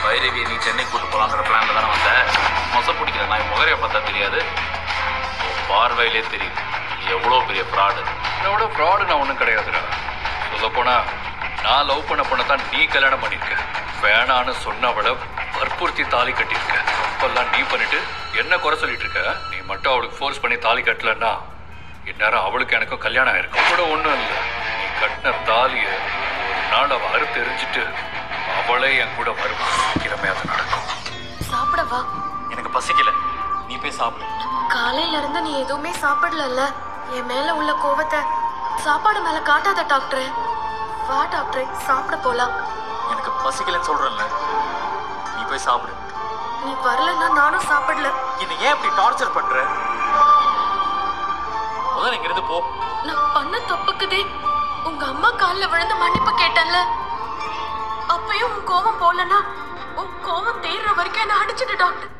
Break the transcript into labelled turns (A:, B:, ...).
A: பைரவியை நீ சென்னை கூட்டு போகலான்ற பிளான்ல தானே வந்த. மொசை பிடிக்கிற நான் முகரையை பார்த்தா தெரியாது, பார்வையிலே தெரியுது நீ எவ்வளோ பெரிய ஃப்ராடு.
B: என்னோட ஃப்ராடு நான் ஒன்றும் கிடையாதுடா. சொல்லப்போனா நான் லவ் பண்ணத்தான் நீ கல்யாணம் பண்ணியிருக்க. வேணான்னு சொன்னவளை வற்புறுத்தி தாலி கட்டியிருக்க. இப்பெல்லாம் நீ பண்ணிட்டு என்ன குறை சொல்லிட்டு இருக்க? நீ மட்டும் அவளுக்கு ஃபோர்ஸ் பண்ணி தாலி கட்டலன்னா இந்நேரம் அவளுக்கு எனக்கும் கல்யாணம் ஆயிருக்கும். கூட ஒன்றும் இல்லை, நீ கட்டின தாலியை ஒரு நாள் அவள் அறுத்து எரிஞ்சிட்டு அவளே என் கூட வருவாமே அது நடக்கும்.
C: சாப்பிடவா?
A: எனக்கு பசிக்கல, நீ போய் சாப்பிடு.
C: காலையில இருந்து நீ எதுவுமே சாப்பிடல. என் மேல உள்ள கோவத்தை சாப்பாடு மேல காட்டாத டாக்டர். வா டாக்டர், சாப்பிட போலாம்.
A: எனக்கு பசிக்கலன்னு சொல்றேன்ல, நீ போய் சாப்பிடு.
C: நீ வரலன்னா நானும் சாப்பிடல.
A: இது ஏன் இப்படி டார்ச்சர் பண்ற? முதல்ல இங்கிருந்து போ.
C: நான் பண்ண தப்புக்குதே உங்க அம்மா காலில் விழுந்து மன்னிப்பு கேட்டேன்ல, அப்பயும் உன் கோவம் போலன்னா உன் கோவம் தீர்ற வரைக்கும் என்ன அடிச்சிட்டு டாக்டர்.